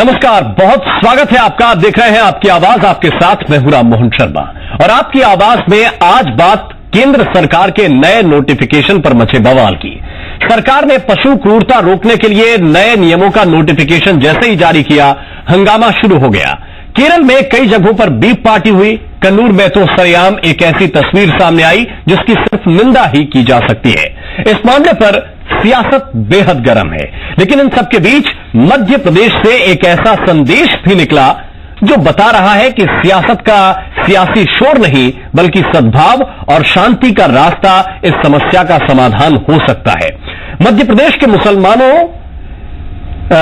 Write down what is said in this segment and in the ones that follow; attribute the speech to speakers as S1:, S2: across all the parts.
S1: नमस्कार, बहुत स्वागत है आपका। आप देख रहे हैं आपकी आवाज, आपके साथ मैं हूं राम मोहन शर्मा। और आपकी आवाज में आज बात केंद्र सरकार के नए नोटिफिकेशन पर मचे बवाल की। सरकार ने पशु क्रूरता रोकने के लिए नए नियमों का नोटिफिकेशन जैसे ही जारी किया, हंगामा शुरू हो गया। केरल में कई जगहों पर बीफ पार्टी हुई। कन्नूर में तो सरेआम एक ऐसी तस्वीर सामने आई जिसकी सिर्फ निंदा ही की जा सकती है। इस मामले पर सियासत बेहद गर्म है, लेकिन इन सबके बीच मध्य प्रदेश से एक ऐसा संदेश भी निकला जो बता रहा है कि सियासत का सियासी शोर नहीं बल्कि सद्भाव और शांति का रास्ता इस समस्या का समाधान हो सकता है। मध्य प्रदेश के मुसलमानों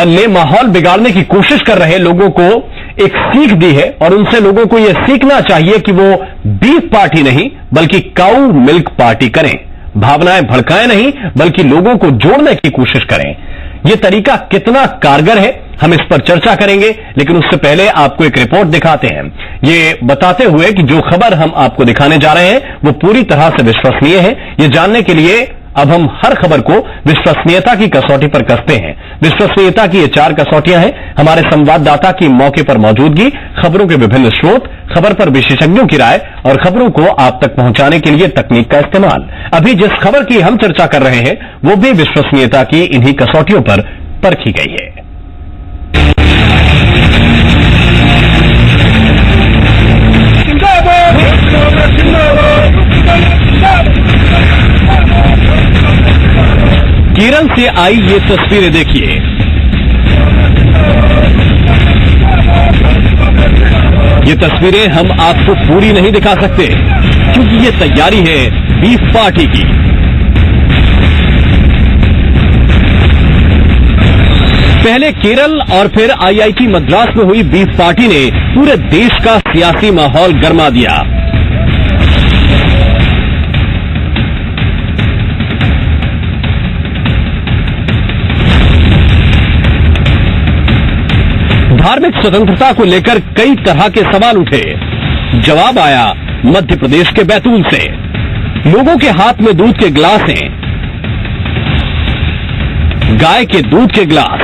S1: ने माहौल बिगाड़ने की कोशिश कर रहे लोगों को एक सीख दी है और उनसे लोगों को यह सीखना चाहिए कि वो बीफ पार्टी नहीं बल्कि काऊ मिल्क पार्टी करें। भावनाएं भड़काएं नहीं बल्कि लोगों को जोड़ने की कोशिश करें। यह तरीका कितना कारगर है, हम इस पर चर्चा करेंगे, लेकिन उससे पहले आपको एक रिपोर्ट दिखाते हैं, ये बताते हुए कि जो खबर हम आपको दिखाने जा रहे हैं वो पूरी तरह से विश्वसनीय है। ये जानने के लिए अब हम हर खबर को विश्वसनीयता की कसौटी पर कसते हैं। विश्वसनीयता की ये 4 कसौटियां हैं: हमारे संवाददाता की मौके पर मौजूदगी, खबरों के विभिन्न स्रोत, खबर पर विशेषज्ञों की राय और खबरों को आप तक पहुंचाने के लिए तकनीक का इस्तेमाल। अभी जिस खबर की हम चर्चा कर रहे हैं वो भी विश्वसनीयता की इन्हीं कसौटियों पर परखी गई है। केरल से आई ये तस्वीरें देखिए। ये तस्वीरें हम आपको पूरी नहीं दिखा सकते क्योंकि ये तैयारी है बीफ पार्टी की। पहले केरल और फिर आईआईटी मद्रास में हुई बीफ पार्टी ने पूरे देश का सियासी माहौल गरमा दिया। धार्मिक स्वतंत्रता को लेकर कई तरह के सवाल उठे। जवाब आया मध्य प्रदेश के बैतूल से। लोगों के हाथ में दूध के गिलास हैं, गाय के दूध के गिलास।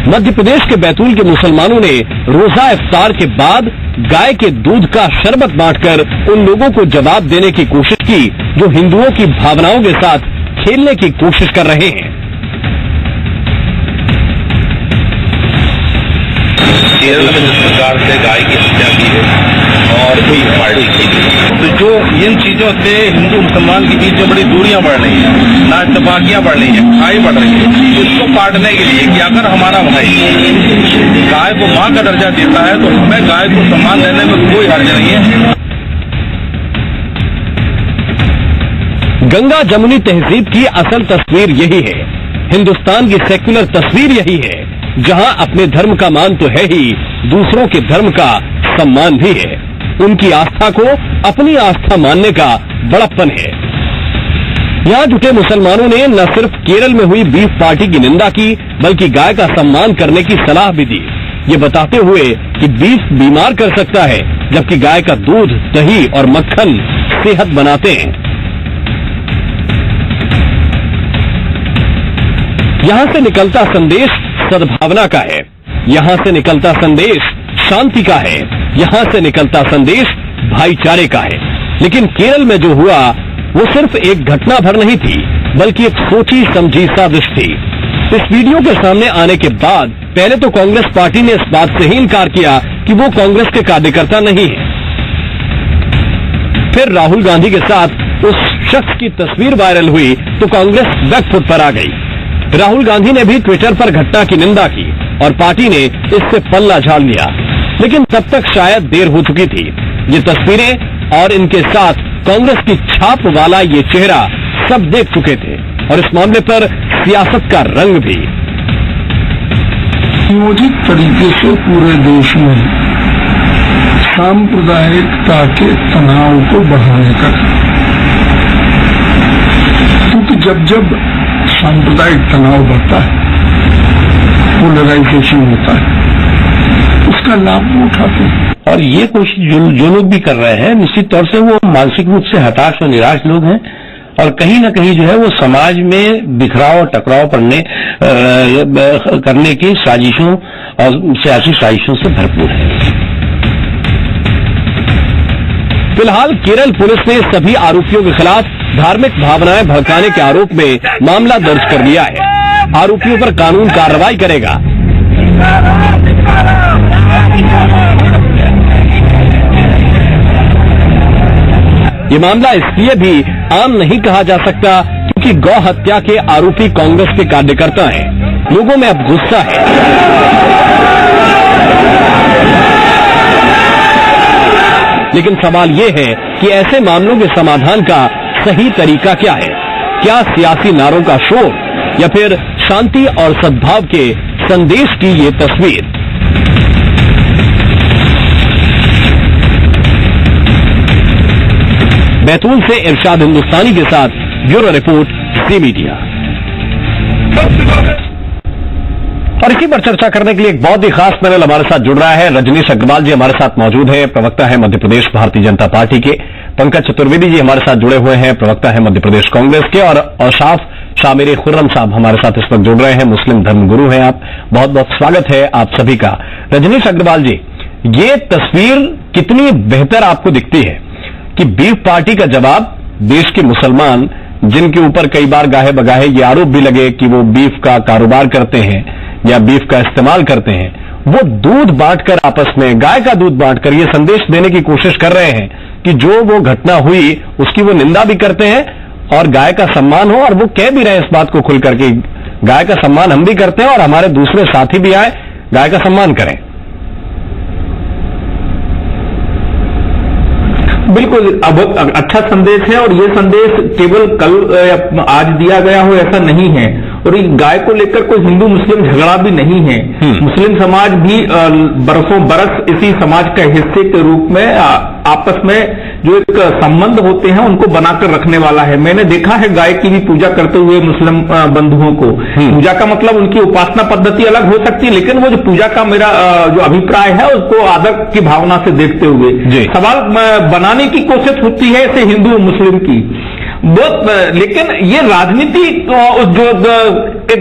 S1: मध्य प्रदेश के बैतूल के मुसलमानों ने रोजा इफ्तार के बाद गाय के दूध का शरबत बांटकर उन लोगों को जवाब देने की कोशिश की जो हिंदुओं की भावनाओं के साथ खेलने की कोशिश कर रहे हैं।
S2: केरल में जिस प्रकार से गाय की हत्या की है और कोई पार्टी की, तो जो इन चीजों से हिंदू मुसलमान के बीच में बड़ी दूरियां बढ़ रही हैं, ना इत्तेफाकियां बढ़ रही हैं, खाई बढ़ रही है, इसको काटने के लिए कि अगर हमारा भाई गाय को मां का दर्जा देता है तो हमें गाय को सम्मान देने में कोई हर्ज नहीं है।
S1: गंगा जमुनी तहजीब की असल तस्वीर यही है। हिंदुस्तान की सेक्युलर तस्वीर यही है, जहां अपने धर्म का मान तो है ही, दूसरों के धर्म का सम्मान भी है। उनकी आस्था को अपनी आस्था मानने का बड़प्पन है। यहां जुटे मुसलमानों ने न सिर्फ केरल में हुई बीफ पार्टी की निंदा की बल्कि गाय का सम्मान करने की सलाह भी दी, ये बताते हुए कि बीफ बीमार कर सकता है जबकि गाय का दूध, दही और मक्खन सेहत बनाते हैं। यहां से निकलता संदेश सद्भावना का है, यहां से निकलता संदेश शांति का है, यहां से निकलता संदेश भाईचारे का है। लेकिन केरल में जो हुआ वो सिर्फ एक घटना भर नहीं थी बल्कि एक सोची समझी साजिश थी। इस वीडियो के सामने आने के बाद पहले तो कांग्रेस पार्टी ने इस बात से ही इनकार किया कि वो कांग्रेस के कार्यकर्ता नहीं है। फिर राहुल गांधी के साथ उस शख्स की तस्वीर वायरल हुई तो कांग्रेस बैकफुट पर आ गई। राहुल गांधी ने भी ट्विटर पर घटना की निंदा की और पार्टी ने इससे पल्ला झाड़ लिया, लेकिन तब तक शायद देर हो चुकी थी। ये तस्वीरें और इनके साथ कांग्रेस की छाप वाला ये चेहरा सब देख चुके थे और इस मामले पर सियासत का रंग भी।
S3: नियोजित तरीके से पूरे देश में सांप्रदायिकता के तनाव को बढ़ाने का, क्योंकि जब सांप्रदायिक तनाव बढ़ता है, पोलराइजेशन होता है, उसका लाभ वो उठाते हैं।
S4: और ये कोशिश जो लोग भी कर रहे हैं निश्चित तौर से वो मानसिक रूप से हताश और निराश लोग हैं
S2: और कहीं ना कहीं जो है वो समाज में बिखराव और टकराव करने की साजिशों और सियासी साजिशों से भरपूर है।
S1: फिलहाल केरल पुलिस ने सभी आरोपियों के खिलाफ धार्मिक भावनाएं भड़काने के आरोप में मामला दर्ज कर लिया है। आरोपियों पर कानून कार्रवाई करेगा। ये मामला इसलिए भी आम नहीं कहा जा सकता क्योंकि गौ हत्या के आरोपी कांग्रेस के कार्यकर्ता हैं। लोगों में अब गुस्सा है। लेकिन सवाल ये है कि ऐसे मामलों के समाधान का सही तरीका क्या है? क्या सियासी नारों का शोर या फिर शांति और सद्भाव के संदेश की ये तस्वीर? बैतूल से इरशाद हिंदुस्तानी के साथ ब्यूरो रिपोर्ट, जी मीडिया। और इसी पर चर्चा करने के लिए एक बहुत ही खास पैनल हमारे साथ जुड़ रहा है। रजनीश अग्रवाल जी हमारे साथ मौजूद हैं, प्रवक्ता है मध्य प्रदेश भारतीय जनता पार्टी के। पंकज चतुर्वेदी जी हमारे साथ जुड़े हुए हैं, प्रवक्ता है मध्य प्रदेश कांग्रेस के। और औशाफ शाह मेरे खुर्रम साहब हमारे साथ इस वक्त जुड़ रहे हैं, मुस्लिम धर्मगुरु हैं आप। बहुत बहुत स्वागत है आप सभी का। रजनीश अग्रवाल जी, ये तस्वीर कितनी बेहतर आपको दिखती है कि बीफ पार्टी का जवाब देश के मुसलमान, जिनके ऊपर कई बार गाहे बगाहे ये आरोप भी लगे कि वो बीफ का कारोबार करते हैं या बीफ का इस्तेमाल करते हैं, वो दूध बांटकर आपस में, गाय का दूध बांटकर ये संदेश देने की कोशिश कर रहे हैं कि जो वो घटना हुई उसकी वो निंदा भी करते हैं और गाय का सम्मान हो। और वो कह भी रहे हैं इस बात को खुलकर के गाय का सम्मान हम भी करते हैं और हमारे दूसरे साथी भी आए, गाय का सम्मान करें।
S4: बिल्कुल, अब अच्छा संदेश है और ये संदेश केवल कल आज दिया गया हो ऐसा नहीं है। और गाय को लेकर कोई हिंदू मुस्लिम झगड़ा भी नहीं है। मुस्लिम समाज भी बरसों बरस इसी समाज का हिस्से के रूप में आपस में जो एक संबंध होते हैं उनको बनाकर रखने वाला है। मैंने देखा है गाय की भी पूजा करते हुए मुस्लिम बंधुओं को। पूजा का मतलब उनकी उपासना पद्धति अलग हो सकती है, लेकिन वो जो पूजा का मेरा जो अभिप्राय है उसको आदर की भावना से देखते हुए सवाल बनाने की कोशिश होती है इसे हिंदू मुस्लिम की। लेकिन ये राजनीति जो एक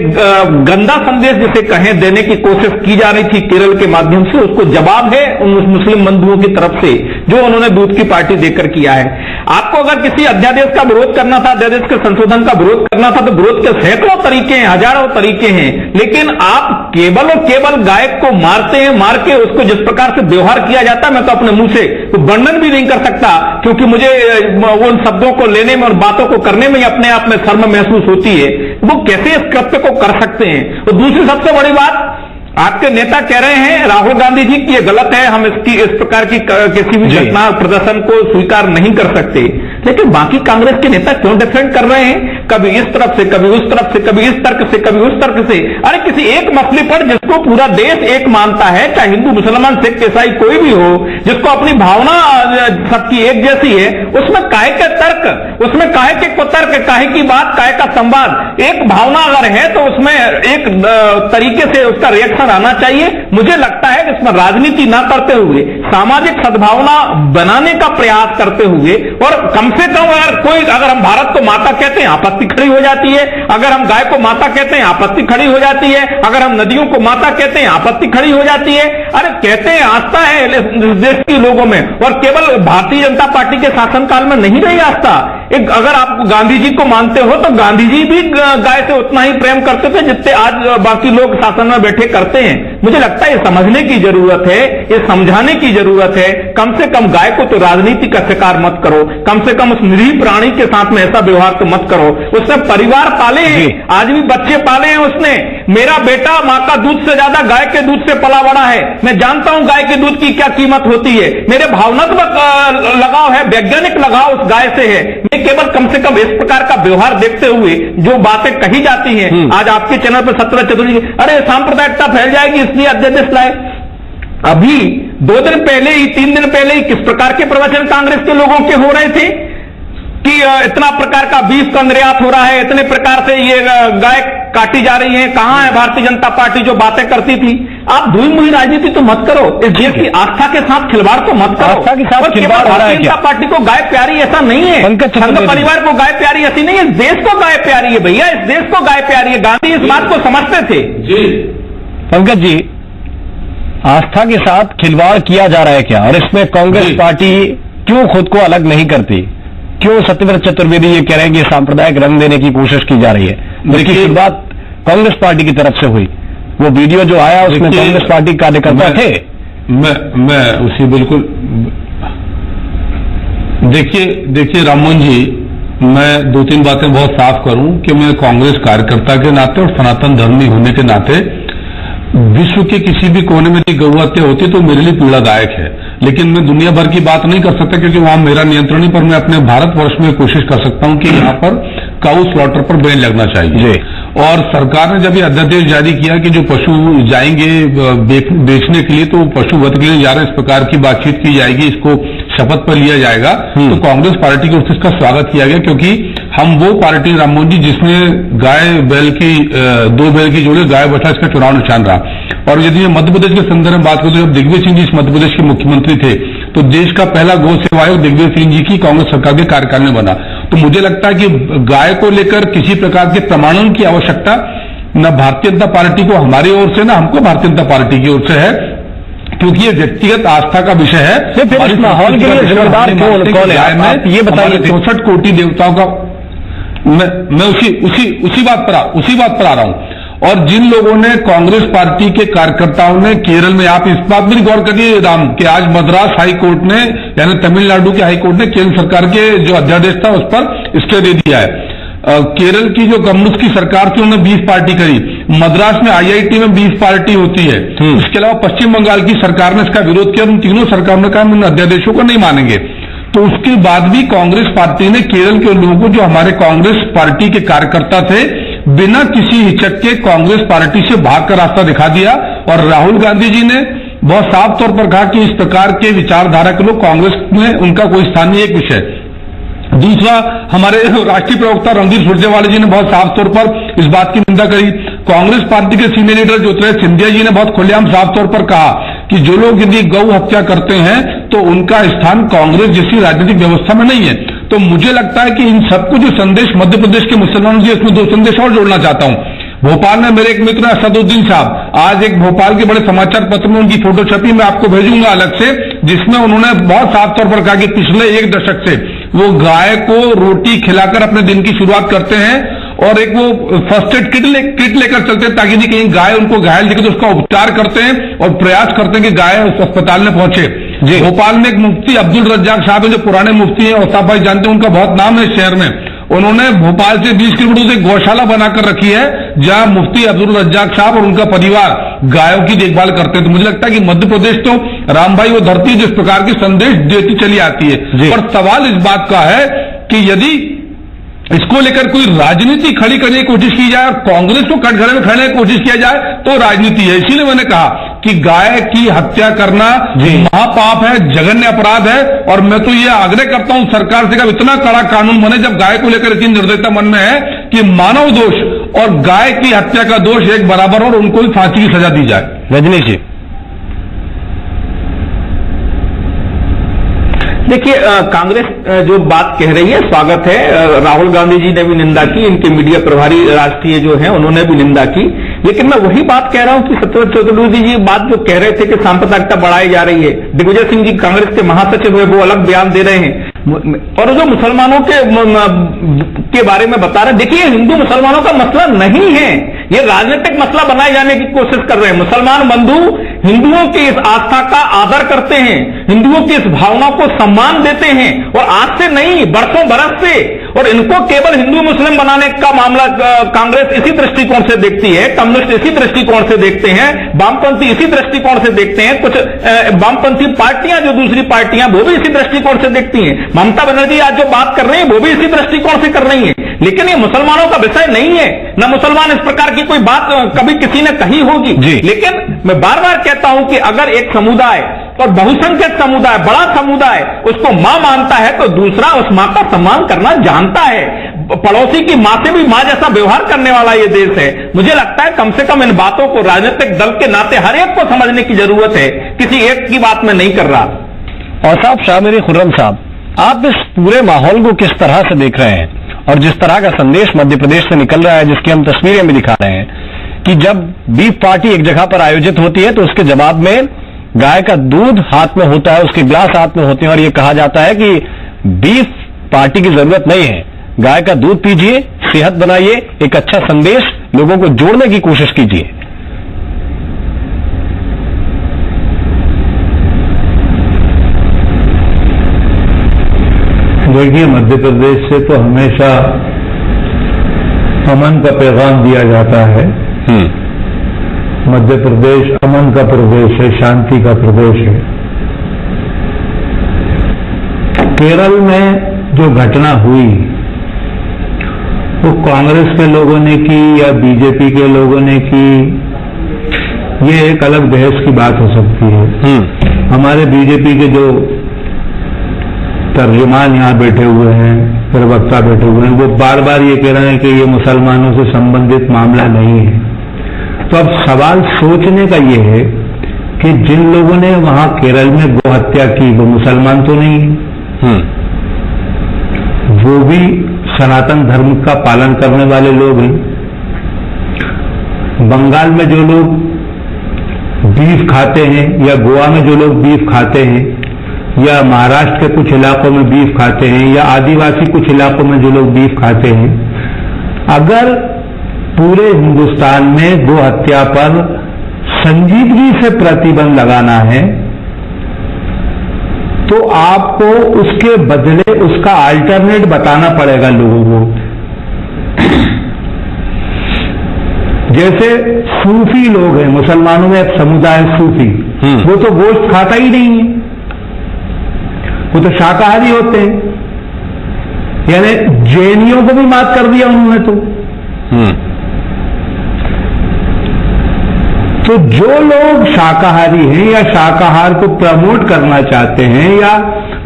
S4: गंदा संदेश जिसे कहें देने की कोशिश की जा रही थी केरल के माध्यम से, उसको जवाब है उन मुस्लिम बंधुओं की तरफ से जो उन्होंने दूध की पार्टी देकर किया है। आपको अगर किसी अध्यादेश का विरोध करना था, अध्यादेश के संशोधन का विरोध करना था, तो विरोध के सैकड़ों तरीके हैं, हजारों तरीके हैं। लेकिन आप केवल और केवल गाय को मारते हैं, मार के उसको जिस प्रकार से व्यवहार किया जाता है, मैं तो अपने मुंह से वर्णन भी नहीं कर सकता, क्योंकि मुझे उन शब्दों को लेने में और बातों को करने में अपने आप में शर्म महसूस होती है। वो कैसे इस कृत्य को कर सकते हैं? और दूसरी सबसे बड़ी बात, आपके नेता कह रहे हैं राहुल गांधी जी कि ये गलत है, हम इस प्रकार की किसी भी घटना प्रदर्शन को स्वीकार नहीं कर सकते। लेकिन बाकी कांग्रेस के नेता क्यों डिफेंड कर रहे हैं, कभी इस तरफ से, कभी उस तरफ से, कभी इस तर्क से, कभी उस तर्क से? अरे किसी एक मसले पर जिसको पूरा देश एक मानता है, चाहे हिंदू मुसलमान सिख ईसाई कोई भी हो, जिसको अपनी भावना सबकी एक जैसी है, उसमें काहे के तर्क, उसमें काहे के कुतर्क, काहे की बात, काहे का संवाद? एक भावना अगर है तो उसमें एक तरीके से उसका रिएक्शन आना चाहिए। मुझे लगता है कि इसमें राजनीति ना करते हुए सामाजिक सद्भावना बनाने का प्रयास करते हुए, और कम से कम अगर हम भारत को माता कहते हैं आपत्ति खड़ी हो जाती है, अगर हम गाय को माता कहते हैं आपत्ति खड़ी हो जाती है, अगर हम नदियों को माता कहते हैं आपत्ति खड़ी हो जाती है। अरे कहते हैं आस्था है देश के लोगों में, और केवल भारतीय जनता पार्टी के शासनकाल में नहीं रही आस्था। अगर आप गांधी जी को मानते हो तो गांधी जी भी गाय से उतना ही प्रेम करते थे जितने आज बाकी लोग शासन में बैठे करते हैं। मुझे लगता है ये समझने की जरूरत है, ये समझाने की जरूरत है। कम से कम गाय को तो राजनीति का शिकार मत करो, कम से कम उस निरीह प्राणी के साथ में ऐसा व्यवहार तो मत करो। उसने परिवार पाले हैं, आज भी बच्चे पाले हैं उसने। मेरा बेटा मां का दूध से ज्यादा गाय के दूध से पला बड़ा है। मैं जानता हूं गाय के दूध की क्या कीमत होती है। मेरे भावनात्मक लगाव है, वैज्ञानिक लगाव उस गाय से है। मैं केवल कम से कम इस प्रकार का व्यवहार देखते हुए जो बातें कही जाती हैं, आज आपके चैनल पर सत्रह चतुर्वेदी, अरे सांप्रदायिकता फैल जाएगी इसलिए अध्यादेश लाए। अभी 2 दिन पहले ही, 3 दिन पहले ही किस प्रकार के प्रवचन कांग्रेस के लोगों के हो रहे थे कि इतना प्रकार का बीफ का निर्यात हो रहा है, इतने प्रकार से ये गाय काटी जा रही हैं, कहां है भारतीय जनता पार्टी जो बातें करती थी। आप धुई मुही राजनीति तो मत करो, इस देश की आस्था के साथ खिलवाड़ तो मत करो।
S1: आस्था के साथ खिलवाड़ हो रहा है
S4: भारतीय जनता पार्टी को गाय प्यारी ऐसा नहीं है, संघ परिवार को गाय प्यारी ऐसी नहीं है, इस देश को गाय प्यारी है भैया, इस देश को गाय प्यारी है। गांधी इस बात को समझते थे।
S2: जी
S1: पंकज जी, आस्था के साथ खिलवाड़ किया जा रहा है क्या, और इसमें कांग्रेस पार्टी क्यों खुद को अलग नहीं करती? क्यों सत्यव्रत चतुर्वेदी ये कह रहे हैं कि सांप्रदायिक रंग देने की कोशिश की जा रही है? जबकि शुरुआत कांग्रेस पार्टी की तरफ से हुई। वो वीडियो जो आया उसमें कांग्रेस पार्टी कार्यकर्ता थे।
S2: मैं उसी बिल्कुल देखिए राममोहन जी, मैं 2-3 बातें बहुत साफ करूं कि मैं कांग्रेस कार्यकर्ता के नाते और सनातन धर्मी होने के नाते विश्व के किसी भी कोने में गौ हत्या होती तो मेरे लिए पीड़ादायक है, लेकिन मैं दुनिया भर की बात नहीं कर सकता क्योंकि वहां मेरा नियंत्रण नहीं, पर मैं अपने भारतवर्ष में कोशिश कर सकता हूं कि यहाँ पर काऊ स्लॉटर पर बैन लगना चाहिए। और सरकार ने जब ये अध्यादेश जारी किया कि जो पशु जाएंगे बेचने के लिए तो पशु वध के लिए जा रहे हैं, इस प्रकार की बातचीत की जाएगी, इसको शपथ पर लिया जाएगा, तो कांग्रेस पार्टी की ओर से इसका स्वागत किया गया क्योंकि हम वो पार्टी राममोहन जी जिसमें गाय बैल की 2 बैल की जोड़ी गाय बछड़ा इसका चुनाव निशान रहा। और यदि मैं मध्य प्रदेश के संदर्भ में बात करूं तो जब दिग्विजय सिंह जी इस मध्य प्रदेश के मुख्यमंत्री थे तो देश का पहला गौ सेवा आयोग दिग्विजय सिंह जी की कांग्रेस सरकार के कार्यकाल में बना। तो मुझे लगता है कि गाय को लेकर किसी प्रकार के प्रमाणन की आवश्यकता न भारतीय जनता पार्टी को हमारी ओर से, न हमको भारतीय जनता पार्टी की ओर से है, क्योंकि ये व्यक्तिगत आस्था का विषय है।
S1: माहौल के लिए जिम्मेदार कौन है ये बताइए।
S2: 64 कोटि देवताओं का मैं उसी बात पर आ रहा हूं। और जिन लोगों ने कांग्रेस पार्टी के कार्यकर्ताओं ने केरल में, आप इस बात पर गौर करिए राम, कि आज मद्रास हाई कोर्ट ने यानी तमिलनाडु के हाई कोर्ट ने केंद्र सरकार के जो अध्यादेश था उस पर स्टे दे दिया है। केरल की जो कम्युनिस्ट की सरकार थी उन्होंने 20 पार्टी करी, मद्रास में IIT में 20 पार्टी होती है। इसके अलावा पश्चिम बंगाल की सरकार ने इसका विरोध किया, उन तीनों सरकारों ने कहा हम इन अध्यादेशों को नहीं मानेंगे। तो उसके बाद भी कांग्रेस पार्टी ने केरल के लोगों को, जो हमारे कांग्रेस पार्टी के कार्यकर्ता थे, बिना किसी हिचक के कांग्रेस पार्टी से भाग कर रास्ता दिखा दिया। और राहुल गांधी जी ने बहुत साफ तौर पर कहा कि इस प्रकार के विचारधारा के लोग कांग्रेस में उनका कोई स्थान नहीं, एक विषय। दूसरा, हमारे राष्ट्रीय प्रवक्ता रणदीप सुरजेवाला जी ने बहुत साफ तौर पर इस बात की निंदा करी। कांग्रेस पार्टी के सीनियर लीडर ज्योतिरादित्य सिंधिया जी ने बहुत खुलेआम साफ तौर पर कहा कि जो लोग यदि गौ हत्या करते हैं तो उनका स्थान कांग्रेस जैसी राजनीतिक व्यवस्था में नहीं है। तो मुझे लगता है कि इन सबको जो संदेश मध्य प्रदेश के मुसलमानों से, इसमें 2 संदेश और जोड़ना चाहता हूं। भोपाल में मेरे एक मित्र असदुद्दीन साहब, आज एक भोपाल के बड़े समाचार पत्र में उनकी फोटो छपी, मैं आपको भेजूंगा अलग से, जिसमें उन्होंने बहुत साफ तौर पर कहा कि पिछले 1 दशक से वो गाय को रोटी खिलाकर अपने दिन की शुरुआत करते हैं और एक वो फर्स्ट एड किट लेकर चलते हैं ताकि नहीं कहीं गाय उनको घायल दिखे तो उसका उपचार करते हैं और प्रयास करते हैं कि गाय उस अस्पताल में पहुंचे। भोपाल में एक मुफ्ती अब्दुल रज्जाक साहब है जो पुराने मुफ्ती हैं, औसाफ भाई जानते हैं, उनका बहुत नाम है शहर में। उन्होंने भोपाल से 20 किलोमीटर से गौशाला बनाकर रखी है जहां मुफ्ती अब्दुल रज्जाक साहब और उनका परिवार गायों की देखभाल करते हैं। तो मुझे लगता है कि मध्य प्रदेश तो राम भाई वो धरती जिस प्रकार के संदेश देती चली आती है। पर सवाल इस बात का है कि यदि इसको लेकर कोई राजनीति खड़ी करने की कोशिश की जाए और कांग्रेस को कटघरे में खड़ने की कोशिश किया जाए तो राजनीति है। इसीलिए मैंने कहा कि गाय की हत्या करना महापाप है, जघन्य अपराध है। और मैं तो ये आग्रह करता हूं सरकार से कि इतना कड़ा कानून बने जब गाय को लेकर इतनी निर्दयता मन में है कि मानव दोष और गाय की हत्या का दोष एक बराबर हो और उनको भी फांसी की सजा दी जाए।
S1: रजनीश जी,
S4: देखिए, कांग्रेस जो बात कह रही है स्वागत है। राहुल गांधी जी ने भी निंदा की, इनके मीडिया प्रभारी राष्ट्रीय जो हैं उन्होंने भी निंदा की। लेकिन मैं वही बात कह रहा हूं कि सत्यव्रत चतुर्वेदी जी बात जो कह रहे थे कि सांप्रदायिकता बढ़ाई जा रही है, दिग्विजय सिंह जी कांग्रेस के महासचिव है वो अलग बयान दे रहे हैं और जो मुसलमानों के बारे में बता रहे हैं। देखिए, हिंदू मुसलमानों का मसला नहीं है, ये राजनीतिक मसला बनाए जाने की कोशिश कर रहे हैं। मुसलमान बंधु हिंदुओं की इस आस्था का आदर करते हैं, हिंदुओं की इस भावना को सम्मान देते हैं और आज से नहीं बरसों बरस से। और इनको केवल हिंदू मुस्लिम बनाने का मामला कांग्रेस इसी दृष्टिकोण से देखती है, कम्युनिस्ट इसी दृष्टिकोण से देखते हैं, वामपंथी इसी दृष्टिकोण से देखते हैं, कुछ वामपंथी पार्टियां जो दूसरी पार्टियां वो भी इसी दृष्टिकोण से देखती हैं। ममता बनर्जी आज जो बात कर रही है वो भी इसी दृष्टिकोण से कर रही है। लेकिन ये मुसलमानों का विषय नहीं है, न मुसलमान इस प्रकार की कोई बात कभी किसी ने कही होगी। लेकिन मैं बार बार कहता हूं कि अगर एक समुदाय और बहुसंख्यक समुदाय, बड़ा समुदाय उसको मां मानता है तो दूसरा उस मां का सम्मान करना जानता है। पड़ोसी की मां से भी मां जैसा व्यवहार करने वाला ये देश है। मुझे लगता है कम से कम इन बातों को राजनीतिक दल के नाते हर एक को समझने की जरूरत है, किसी एक की बात में नहीं कर रहा।
S1: और साहब, शाह मेरी खुर्रम साहब, आप इस पूरे माहौल को किस तरह से देख रहे हैं और जिस तरह का संदेश मध्य प्रदेश से निकल रहा है, जिसकी हम तस्वीरें भी दिखा रहे हैं कि जब बीफ पार्टी एक जगह पर आयोजित होती है तो उसके जवाब में गाय का दूध हाथ में होता है, उसके ग्लास हाथ में होते हैं और ये कहा जाता है कि बीफ पार्टी की जरूरत नहीं है, गाय का दूध पीजिए, सेहत बनाइए, एक अच्छा संदेश लोगों को जोड़ने की कोशिश कीजिए।
S3: देखिए, मध्य प्रदेश से तो हमेशा अमन का पैगाम दिया जाता है। मध्य प्रदेश अमन का प्रदेश है, शांति का प्रदेश है। केरल में जो घटना हुई वो कांग्रेस के लोगों ने की या बीजेपी के लोगों ने की, ये एक अलग बहस की बात हो सकती है। हमारे बीजेपी के जो तर्जुमान यहां बैठे हुए हैं, प्रवक्ता बैठे हुए हैं, वो बार बार ये कह रहे हैं कि ये मुसलमानों से संबंधित मामला नहीं है। तो अब सवाल सोचने का ये है कि जिन लोगों ने वहां केरल में गौ हत्या की वो मुसलमान तो नहीं है, वो भी सनातन धर्म का पालन करने वाले लोग हैं। बंगाल में जो लोग बीफ खाते हैं या गोवा में जो लोग बीफ खाते हैं या महाराष्ट्र के कुछ इलाकों में बीफ खाते हैं या आदिवासी कुछ इलाकों में जो लोग बीफ खाते हैं, अगर पूरे हिंदुस्तान में गो हत्या पर संजीदगी से प्रतिबंध लगाना है तो आपको उसके बदले उसका अल्टरनेट बताना पड़ेगा लोगों को। जैसे सूफी लोग हैं, मुसलमानों में एक समुदाय सूफी, वो तो गोश्त खाता ही नहीं है, वो तो शाकाहारी होते हैं। यानी जैनियों को भी मात कर दिया उन्होंने तो जो लोग शाकाहारी हैं या शाकाहार को प्रमोट करना चाहते हैं या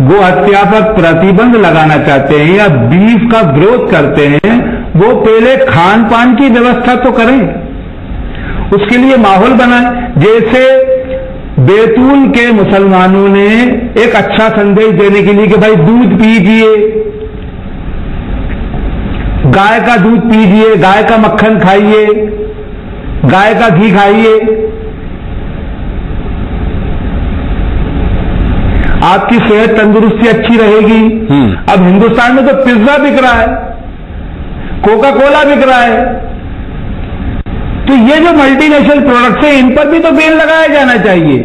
S3: गो हत्या पर प्रतिबंध लगाना चाहते हैं या बीफ का विरोध करते हैं, वो पहले खान पान की व्यवस्था तो करें, उसके लिए माहौल बनाएं। जैसे बैतूल के मुसलमानों ने एक अच्छा संदेश देने के लिए कि भाई दूध पीजिए, गाय का दूध पीजिए, गाय का मक्खन खाइए, गाय का घी खाइए, आपकी सेहत तंदुरुस्ती अच्छी रहेगी। अब हिंदुस्तान में तो पिज्जा बिक रहा है, कोका कोला बिक रहा है, तो ये जो मल्टीनेशनल प्रोडक्ट्स हैं इन पर भी तो बैन लगाया जाना चाहिए।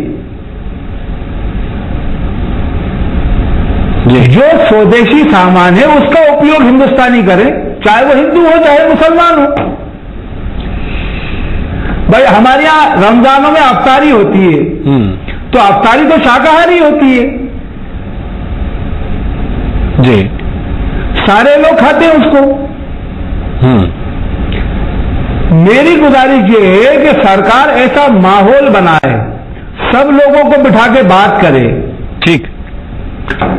S3: जो स्वदेशी सामान है उसका उपयोग हिंदुस्तानी करें, चाहे वो हिंदू हो चाहे मुसलमान हो। भाई हमारे यहां रमजानों में अफ्तारी होती है, तो अफ्तारी तो शाकाहारी होती है
S1: जी,
S3: सारे लोग खाते हैं उसको। मेरी गुजारिश ये है कि सरकार ऐसा माहौल बनाए, सब लोगों को बिठा के बात करे,
S1: ठीक,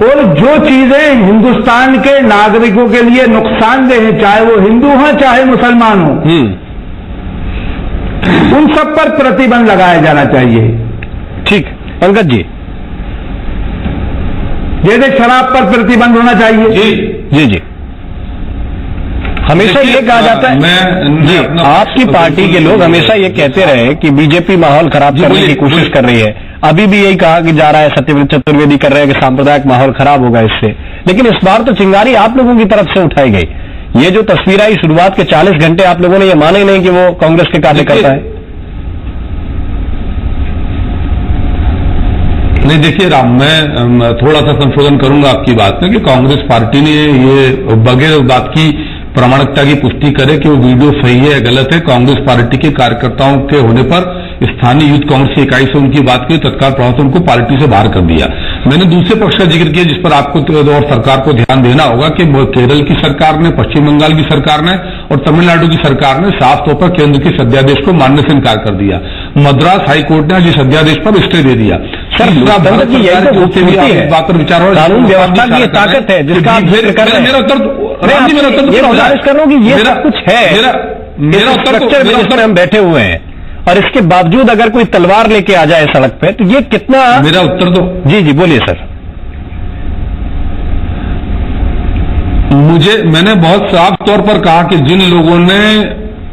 S3: और जो चीजें हिंदुस्तान के नागरिकों के लिए नुकसानदेह हैं, चाहे वो हिंदू हों चाहे मुसलमान हों, उन सब पर प्रतिबंध लगाया जाना चाहिए।
S1: ठीक, पंकज जी।
S3: जैसे शराब पर प्रतिबंध होना चाहिए।
S1: जी जी, हमेशा ये कहा जाता है, जी, आपकी पार्टी के लोग हमेशा ये कहते रहे कि बीजेपी माहौल खराब करने की कोशिश कर रही है। अभी भी यही कहा कि जा रहा है, सत्यव्रत चतुर्वेदी कर रहे हैं कि सांप्रदायिक माहौल खराब होगा इससे, लेकिन इस बार तो चिंगारी आप लोगों की तरफ से उठाई गई। ये जो तस्वीर आई शुरुआत के 40 घंटे आप लोगों ने ये माने नहीं कि वो कांग्रेस के कार्यकर्ता है।
S2: नहीं, देखिए राम, मैं थोड़ा सा संशोधन करूंगा आपकी बात में कि कांग्रेस पार्टी ने ये बगैर बात की प्रामाणिकता की पुष्टि करे कि वो वीडियो सही है या गलत है, कांग्रेस पार्टी के कार्यकर्ताओं के होने पर स्थानीय यूथ कांग्रेस की इकाई से उनकी बात की, तत्काल प्रभाव से उनको पार्टी से बाहर कर दिया। मैंने दूसरे पक्ष का जिक्र किया जिस पर आपको और सरकार को ध्यान देना होगा कि केरल की सरकार ने, पश्चिम बंगाल की सरकार ने और तमिलनाडु की सरकार ने साफ तौर पर केंद्र के इस अध्यादेश को मानने से इनकार कर दिया। मद्रास हाईकोर्ट ने आज इस अध्यादेश पर स्टे दे दिया।
S1: सर, लोकतंत्र की यही तो खूबसूरती है,
S3: इस बात पर विचार हो,
S1: कानून व्यवस्था की ये ताकत है जिसका आप जिक्र कर रहे हैं।
S3: मेरा उत्तर
S1: ये गुजारिश कर रहा हूं कि ये सब कुछ है,
S3: मेरा
S1: उत्तर हम बैठे हुए हैं, और इसके बावजूद अगर कोई तलवार लेके आ जाए सड़क पे, तो ये कितना।
S3: मेरा उत्तर दो।
S1: जी जी बोलिए सर।
S3: मैंने बहुत साफ तौर पर कहा कि जिन लोगों ने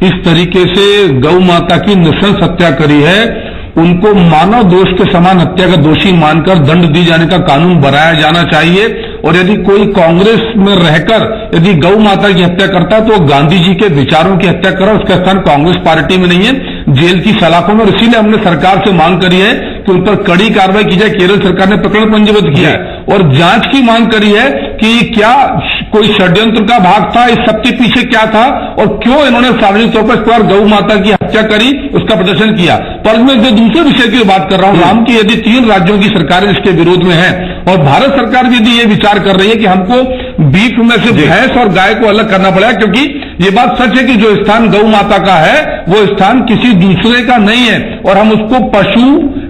S3: इस तरीके से गौ माता की नृशंस हत्या करी है, उनको मानव दोष के समान हत्या का दोषी मानकर दंड दी जाने का कानून बनाया जाना चाहिए। और यदि कोई कांग्रेस में रहकर यदि गौ माता की हत्या करता है तो वो गांधी जी के विचारों की हत्या करा, उसका स्थान कांग्रेस पार्टी में नहीं है, जेल की सलाखों में। और इसीलिए हमने सरकार से मांग करी है कि उन पर कड़ी कार्रवाई की जाए। केरल सरकार ने प्रकरण पंजीबद्ध किया है और जांच की मांग करी है कि क्या कोई षड्यंत्र का भाग था, इस सबके पीछे क्या था और क्यों इन्होंने सार्वजनिक तौर पर इस बार गौ माता की हत्या करी, उसका प्रदर्शन किया। पर मैं जो दूसरे विषय की बात कर रहा हूं, राम की यदि 3 राज्यों की सरकारें इसके विरोध में है और भारत सरकार भी यदि ये विचार कर रही है कि हमको बीफ में से भैंस और गाय को अलग करना पड़ेगा, क्योंकि ये बात सच है कि जो स्थान गौ माता का है वो स्थान किसी दूसरे का नहीं है और हम उसको पशु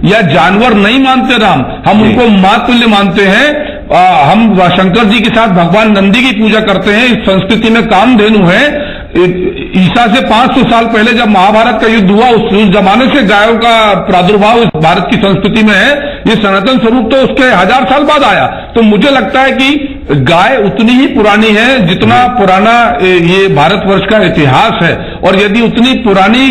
S3: या जानवर नहीं मानते राम, हम उनको मां तुल्य मानते हैं। हम शंकर जी के साथ भगवान नंदी की पूजा करते हैं। इस संस्कृति में कामधेनु है। ईसा से 500 साल पहले जब महाभारत का युद्ध हुआ, उस जमाने से गायों का प्रादुर्भाव इस भारत की संस्कृति में है। ये सनातन स्वरूप तो उसके 1000 साल बाद आया। तो मुझे लगता है कि गाय उतनी ही पुरानी है जितना पुराना ये भारतवर्ष का इतिहास है। और यदि उतनी पुरानी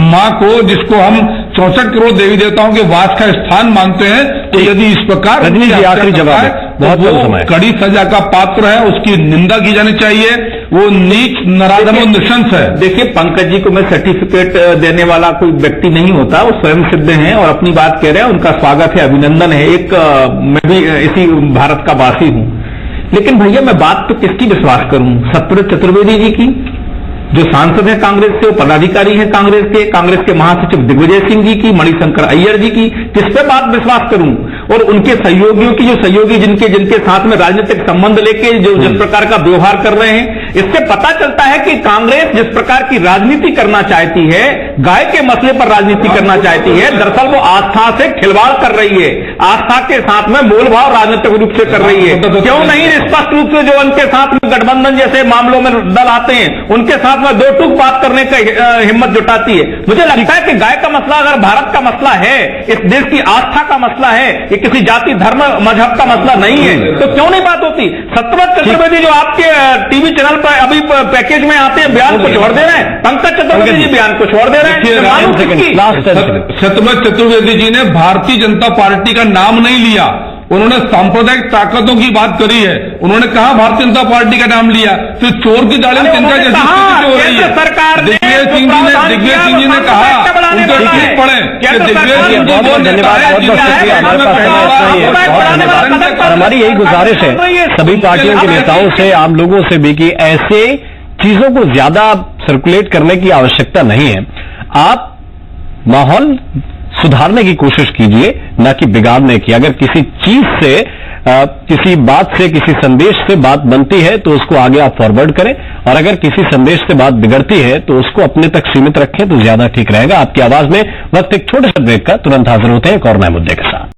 S3: मां को, जिसको हम 64 करोड़ देवी देवताओं के वास का स्थान मानते हैं, तो यदि इस प्रकार
S1: आखिरी जवाब है, बहुत
S3: वो कड़ी सजा का पात्र है, उसकी निंदा की जानी चाहिए। वो नीच, नराधम और नृशंस है।
S4: देखिए, पंकज जी को मैं सर्टिफिकेट देने वाला कोई व्यक्ति नहीं होता, वो स्वयं सिद्ध हैं और अपनी बात कह रहे हैं, उनका स्वागत है, अभिनंदन है। मैं भी इसी भारत का वासी हूं। लेकिन भैया, मैं बात तो किसकी विश्वास करूं? सत्यव्रत चतुर्वेदी जी की, जो सांसद है कांग्रेस से, वो पदाधिकारी है कांग्रेस के महासचिव दिग्विजय सिंह जी की, मणिशंकर अय्यर जी की, किस पे बात विश्वास करूं? और उनके सहयोगियों की, जो सहयोगी जिनके साथ में राजनीतिक संबंध लेके जो जिस प्रकार का व्यवहार कर रहे हैं, इससे पता चलता है कि कांग्रेस जिस प्रकार की राजनीति करना चाहती है, गाय के मसले पर राजनीति करना चाहती है, दरअसल वो आस्था से खिलवाड़ कर रही है, आस्था के साथ में मोलभाव राजनीतिक रूप से कर रही है। क्यों नहीं स्पष्ट रूप से जो उनके साथ में गठबंधन जैसे मामलों में दल आते हैं, उनके साथ में दो टूक बात करने का हिम्मत जुटाती है। मुझे लगता है कि गाय का मसला अगर भारत का मसला है, इस देश की आस्था का मसला है, ये किसी जाति धर्म मजहब का मसला नहीं है, तो क्यों नहीं बात होती? सत्यव्रत चतुर्वेदी जो आपके टीवी चैनल पर अभी पैकेज में आते हैं, बयान को छोड़ दे रहे हैं। पंकज चतुर्वेदी जी बयान को छोड़ दे रहे हैं।
S3: सत्यव्रत चतुर्वेदी जी ने भारतीय जनता पार्टी का नाम नहीं लिया, उन्होंने सांप्रदायिक ताकतों की बात करी है। उन्होंने कहा भारतीय जनता पार्टी का नाम लिया, तो चोर की दाढ़ी में चिंता जैसी स्थिति हो रही है।
S4: सरकार
S3: दिग्विजय सिंह जी ने कहा, उनके ठीक पड़े कि दिग्विजय सिंह जी
S1: बहुत धन्यवाद, और हमारी यही गुजारिश है सभी पार्टियों के नेताओं से, आम लोगों से भी, कि ऐसे चीजों को ज्यादा सर्कुलेट करने की आवश्यकता नहीं है। आप माहौल सुधारने की कोशिश कीजिए, न कि बिगाड़ने की। अगर किसी चीज से, किसी बात से, किसी संदेश से बात बनती है तो उसको आगे आप फॉरवर्ड करें, और अगर किसी संदेश से बात बिगड़ती है तो उसको अपने तक सीमित रखें तो ज्यादा ठीक रहेगा। आपकी आवाज में वक्त एक छोटे से ब्रेक का, तुरंत हाजिर होते हैं एक और नए मुद्दे के साथ।